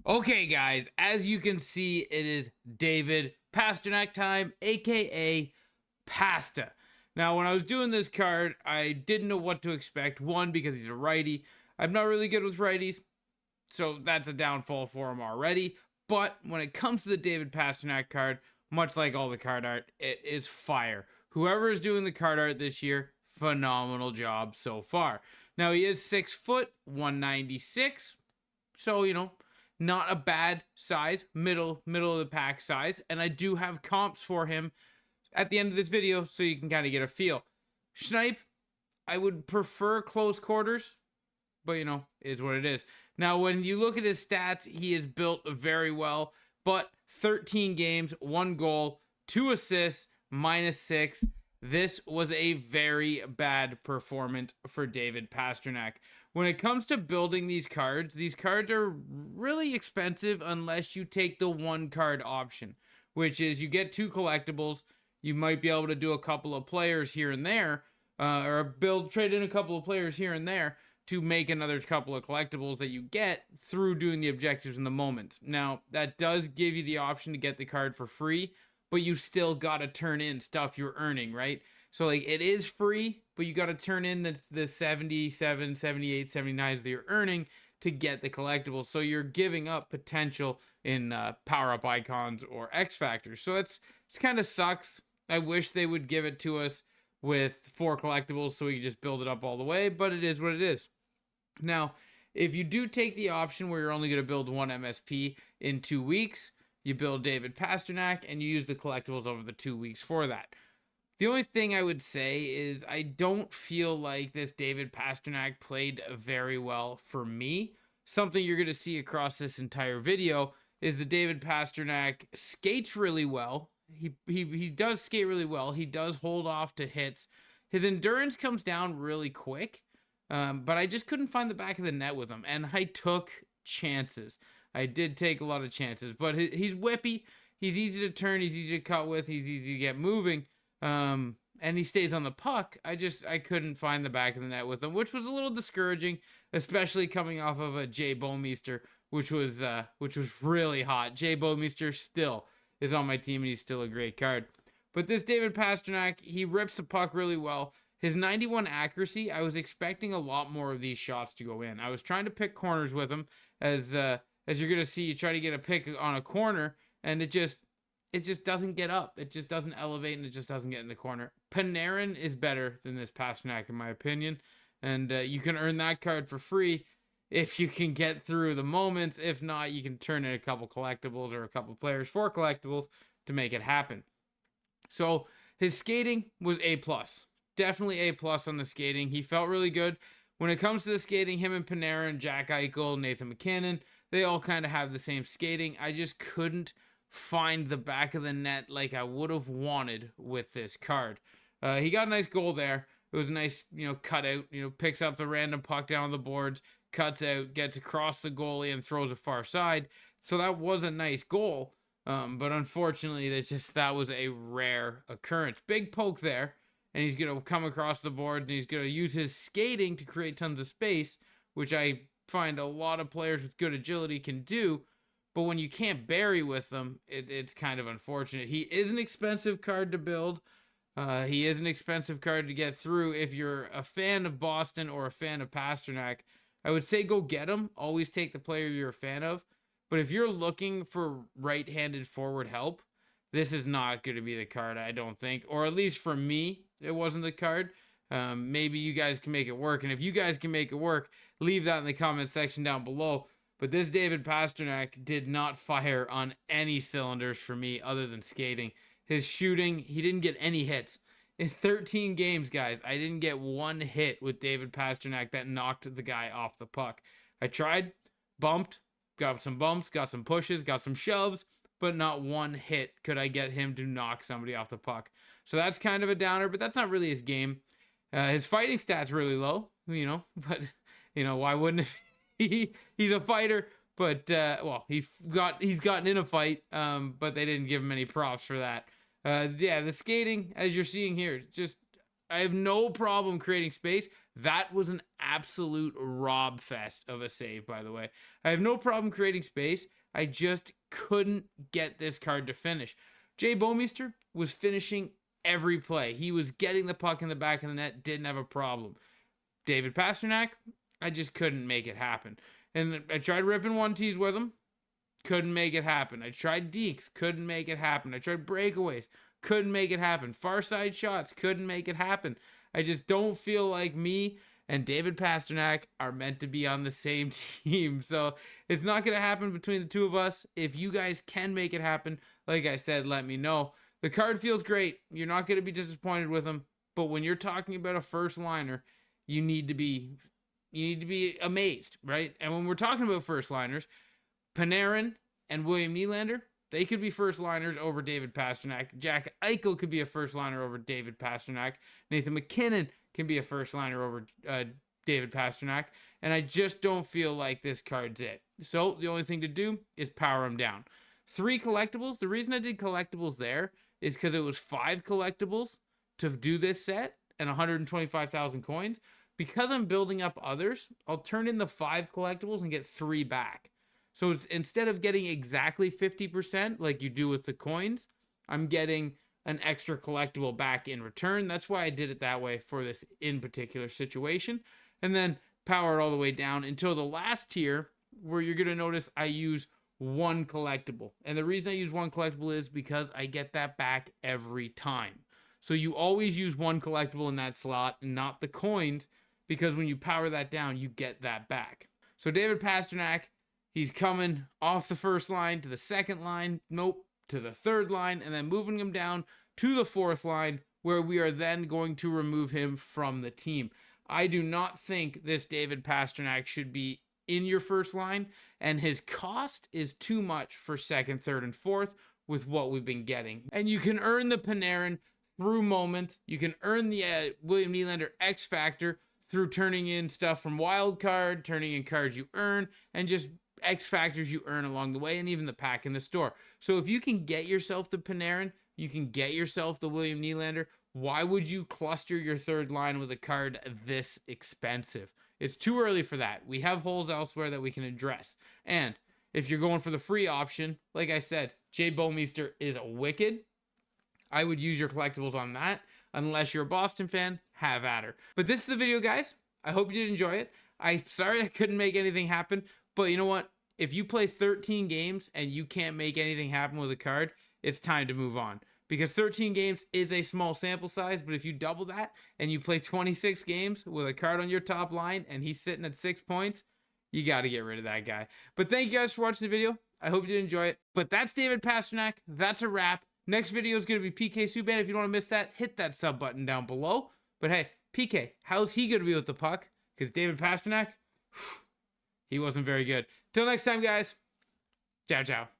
Okay, guys, as you can see, it is David Pastrnak time, aka Pasta. Now, when I was doing this card, I didn't know what to expect. One, because he's a righty. I'm not really good with righties, so that's a downfall for him already. But when it comes to the David Pastrnak card, much like all the card art, it is fire. Whoever is doing the card art this year, phenomenal job so far. Now, he is 6 foot, 196. So, not a bad size, middle of the pack size. And I do have comps for him at the end of this video so you can kind of get a feel. Schneip, I would prefer close quarters, but is what it is. Now, when you look at his stats, he is built very well, but 13 games, 1 goal, 2 assists, -6. This was a very bad performance for David Pastrnak. When it comes to building these cards are really expensive unless you take the 1 card option, which is you get 2 collectibles. You might be able to do a couple of players here and there, or trade in a couple of players here and there to make another couple of collectibles that you get through doing the objectives in the moments. Now, that does give you the option to get the card for free, but you still got to turn in stuff you're earning, right? So, like, it is free, but you got to turn in the 77, 78, 79s that you're earning to get the collectibles. So you're giving up potential in power-up icons or X Factors. So it's kind of sucks. I wish they would give it to us with 4 collectibles so we could just build it up all the way, but it is what it is. Now, if you do take the option where you're only going to build 1 MSP in 2 weeks, you build David Pastrnak and you use the collectibles over the 2 weeks for that. The only thing I would say is I don't feel like this David Pastrnak played very well for me. Something you're going to see across this entire video is the David Pastrnak skates really well. He does skate really well. He does hold off to hits. His endurance comes down really quick, but I just couldn't find the back of the net with him, and I took chances. I did take a lot of chances, but he's whippy. He's easy to turn. He's easy to cut with. He's easy to get moving. And he stays on the puck. I couldn't find the back of the net with him, which was a little discouraging, especially coming off of a Jay Bouwmeester, which was really hot. Jay Bouwmeester still is on my team, and he's still a great card. But this David Pastrnak, he rips the puck really well. His 91 accuracy, I was expecting a lot more of these shots to go in. I was trying to pick corners with him, as you're gonna see. You try to get a pick on a corner, and it just doesn't get up. It just doesn't elevate, and it just doesn't get in the corner. Panarin is better than this Pastrnak, in my opinion, and you can earn that card for free if you can get through the moments. If not, you can turn in a couple collectibles or a couple players for collectibles to make it happen. So his skating was A+. Definitely A+ on the skating. He felt really good. When it comes to the skating, him and Panarin, Jack Eichel, Nathan McKinnon, they all kind of have the same skating. I just couldn't find the back of the net like I would have wanted with this card. He got a nice goal there. It was a nice, cutout. Picks up the random puck down on the boards, cuts out, gets across the goalie, and throws it far side. So that was a nice goal. But unfortunately, that was a rare occurrence. Big poke there, and he's gonna come across the board, and he's gonna use his skating to create tons of space, which I find a lot of players with good agility can do. But when you can't bury with them, it's kind of unfortunate. He is an expensive card to build. He is an expensive card to get through. If you're a fan of Boston or a fan of Pastrnak, I would say go get him. Always take the player you're a fan of. But if you're looking for right-handed forward help, this is not going to be the card, I don't think. Or at least for me, it wasn't the card. Maybe you guys can make it work. And if you guys can make it work, leave that in the comment section down below. But this David Pastrnak did not fire on any cylinders for me other than skating. His shooting, he didn't get any hits. In 13 games, guys, I didn't get one hit with David Pastrnak that knocked the guy off the puck. I tried, bumped, got some bumps, got some pushes, got some shoves, but not one hit could I get him to knock somebody off the puck. So that's kind of a downer, but that's not really his game. His fighting stats really low, but why wouldn't it? He's a fighter, but he's gotten in a fight, but they didn't give him any props for that. The skating, as you're seeing here, just I have no problem creating space. That was an absolute rob fest of a save, by the way. I have no problem creating space. I just couldn't get this card to finish. Jay Bouwmeester was finishing every play. He was getting the puck in the back of the net, didn't have a problem. David Pastrnak, I just couldn't make it happen. And I tried ripping 1-Ts with him, couldn't make it happen. I tried dekes, couldn't make it happen. I tried breakaways, couldn't make it happen. Far side shots, couldn't make it happen. I just don't feel like me and David Pastrnak are meant to be on the same team. So it's not going to happen between the two of us. If you guys can make it happen, like I said, let me know. The card feels great. You're not going to be disappointed with him. But when you're talking about a first liner, you need to be amazed, right? And when we're talking about first liners, Panarin and William Nylander, they could be first liners over David Pastrnak. Jack Eichel could be a first liner over David Pastrnak. Nathan McKinnon can be a first liner over David Pastrnak. And I just don't feel like this card's it. So the only thing to do is power him down. 3 collectibles. The reason I did collectibles there is because it was 5 collectibles to do this set and 125,000 coins. Because I'm building up others, I'll turn in the 5 collectibles and get 3 back. So it's, instead of getting exactly 50% like you do with the coins, I'm getting an extra collectible back in return. That's why I did it that way for this in particular situation. And then power it all the way down until the last tier, where you're going to notice I use 1 collectible. And the reason I use 1 collectible is because I get that back every time. So you always use 1 collectible in that slot and not the coins, because when you power that down, you get that back. So David Pastrnak, he's coming off the first line to the second line, nope, to the third line, and then moving him down to the fourth line, where we are then going to remove him from the team. I do not think this David Pastrnak should be in your first line, and his cost is too much for second, third, and fourth with what we've been getting. And you can earn the Panarin through moments. You can earn the William Nylander X Factor through turning in stuff from wild card, turning in cards you earn, and just X factors you earn along the way, and even the pack in the store. So if you can get yourself the Panarin, you can get yourself the William Nylander, why would you cluster your third line with a card this expensive? It's too early for that. We have holes elsewhere that we can address. And if you're going for the free option, like I said, Jay Bouwmeester is wicked. I would use your collectibles on that. Unless you're a Boston fan, have at her. But this is the video, guys. I hope you did enjoy it. I'm sorry I couldn't make anything happen. But you know what? If you play 13 games and you can't make anything happen with a card, it's time to move on. Because 13 games is a small sample size, but if you double that and you play 26 games with a card on your top line and he's sitting at 6 points, you got to get rid of that guy. But thank you guys for watching the video. I hope you did enjoy it. But that's David Pastrnak. That's a wrap. Next video is going to be PK Subban. If you don't want to miss that, hit that sub button down below. But hey, PK, how's he going to be with the puck? Because David Pastrnak, he wasn't very good. Till next time, guys. Ciao, ciao.